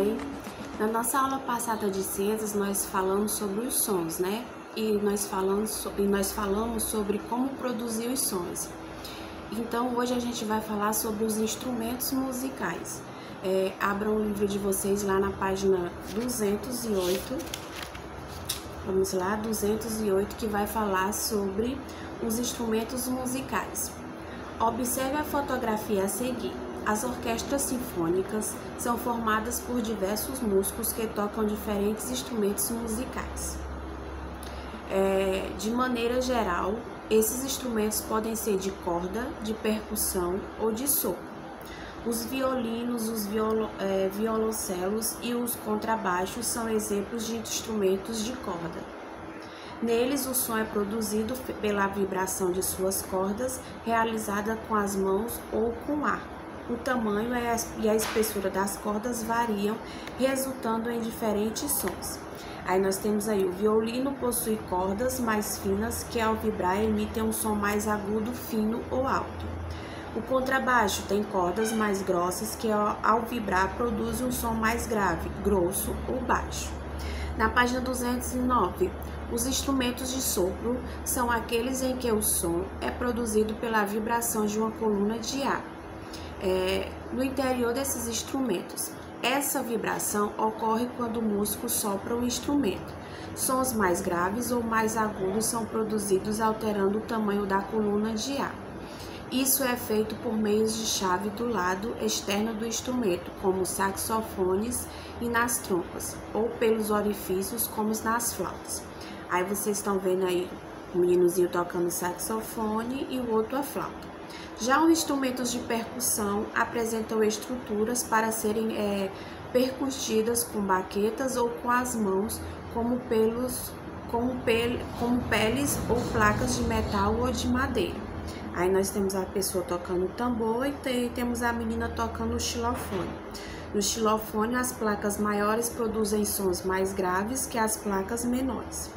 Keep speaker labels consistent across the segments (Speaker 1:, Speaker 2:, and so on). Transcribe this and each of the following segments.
Speaker 1: bem? Na nossa aula passada de ciências, nós falamos sobre os sons, né? E nós falamos sobre como produzir os sons. Então, hoje a gente vai falar sobre os instrumentos musicais. Abram o livro de vocês lá na página 208. Vamos lá, 208, que vai falar sobre os instrumentos musicais. Observe a fotografia a seguir. As orquestras sinfônicas são formadas por diversos músicos que tocam diferentes instrumentos musicais. De maneira geral, esses instrumentos podem ser de corda, de percussão ou de sopro. Os violinos, os violoncelos e os contrabaixos são exemplos de instrumentos de corda. Neles, o som é produzido pela vibração de suas cordas, realizada com as mãos ou com ar. O tamanho e a espessura das cordas variam, resultando em diferentes sons. Aí nós temos aí o violino possui cordas mais finas que ao vibrar emitem um som mais agudo, fino ou alto. O contrabaixo tem cordas mais grossas que ao vibrar produzem um som mais grave, grosso ou baixo. Na página 209, os instrumentos de sopro são aqueles em que o som é produzido pela vibração de uma coluna de ar no interior desses instrumentos. Essa vibração ocorre quando o músico sopra o instrumento. Sons mais graves ou mais agudos são produzidos alterando o tamanho da coluna de ar. Isso é feito por meios de chave do lado externo do instrumento, como os saxofones e nas trompas, ou pelos orifícios, como nas flautas. Aí vocês estão vendo aí o meninozinho tocando saxofone e o outro a flauta. Já os instrumentos de percussão apresentam estruturas para serem percutidas com baquetas ou com as mãos, como peles ou placas de metal ou de madeira. Aí nós temos a pessoa tocando tambor e temos a menina tocando o xilofone. No xilofone, as placas maiores produzem sons mais graves que as placas menores.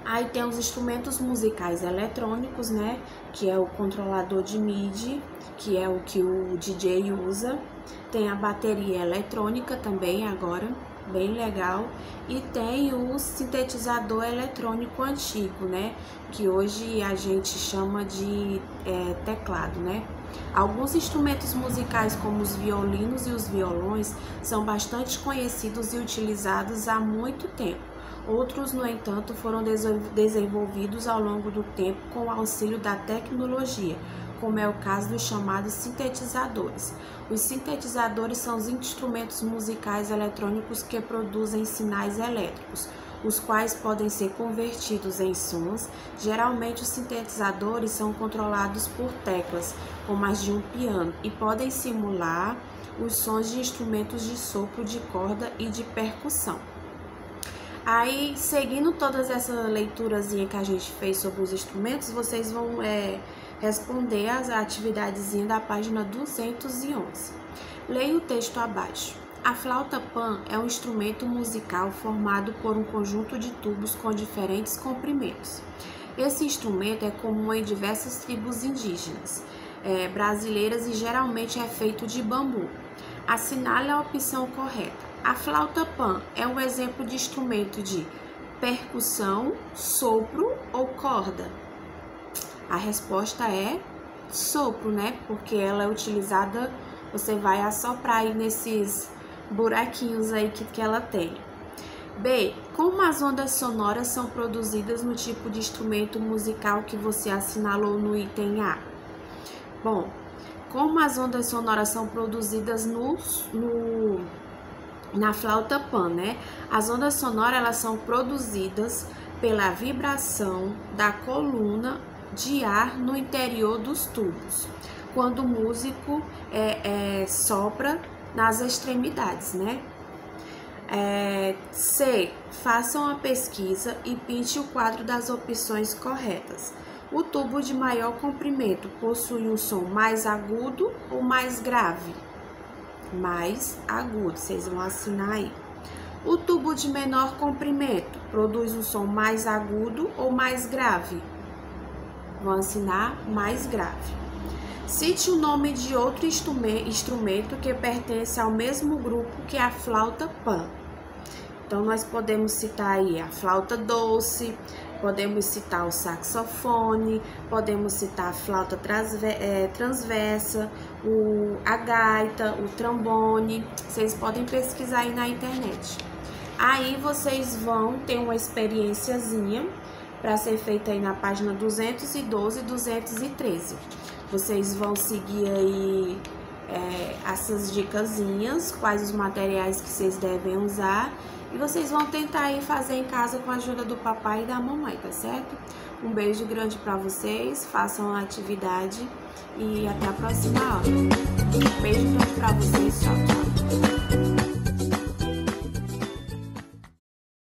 Speaker 1: Aí tem os instrumentos musicais eletrônicos, né? Que é o controlador de MIDI, que é o que o DJ usa. Tem a bateria eletrônica também agora, bem legal. E tem o sintetizador eletrônico antigo, né? Que hoje a gente chama de teclado, né? Alguns instrumentos musicais, como os violinos e os violões, são bastante conhecidos e utilizados há muito tempo. Outros, no entanto, foram desenvolvidos ao longo do tempo com o auxílio da tecnologia, como é o caso dos chamados sintetizadores. Os sintetizadores são os instrumentos musicais eletrônicos que produzem sinais elétricos, os quais podem ser convertidos em sons. Geralmente, os sintetizadores são controlados por teclas, como as de um piano, e podem simular os sons de instrumentos de sopro, de corda e de percussão. Aí, seguindo todas essa leiturazinha que a gente fez sobre os instrumentos, vocês vão responder as atividadezinhas da página 211. Leia o texto abaixo. A flauta pan é um instrumento musical formado por um conjunto de tubos com diferentes comprimentos. Esse instrumento é comum em diversas tribos indígenas brasileiras e geralmente é feito de bambu. Assinale a opção correta. A flauta pan é um exemplo de instrumento de percussão, sopro ou corda? A resposta é sopro, né? Porque ela é utilizada, você vai assoprar aí nesses buraquinhos aí que ela tem. B. Como as ondas sonoras são produzidas no tipo de instrumento musical que você assinalou no item A? Bom, como as ondas sonoras são produzidas na flauta pan, né? As ondas sonoras, elas são produzidas pela vibração da coluna de ar no interior dos tubos, quando o músico sopra nas extremidades, né? C. Façam a pesquisa e pinte o quadro das opções corretas. O tubo de maior comprimento possui um som mais agudo ou mais grave? Mais agudo, vocês vão assinar aí. O tubo de menor comprimento produz um som mais agudo ou mais grave? Vão assinar mais grave. Cite o nome de outro instrumento que pertence ao mesmo grupo que a flauta Pan. Então, nós podemos citar aí a flauta doce, podemos citar o saxofone, podemos citar a flauta transversa, a gaita, o trombone. Vocês podem pesquisar aí na internet. Aí vocês vão ter uma experiênciazinha para ser feita aí na página 212 e 213. Vocês vão seguir aí essas dicasinhas, quais os materiais que vocês devem usar. E vocês vão tentar aí fazer em casa com a ajuda do papai e da mamãe, tá certo? Um beijo grande para vocês, façam a atividade e até a próxima aula. Beijo grande para vocês, tchau, tchau.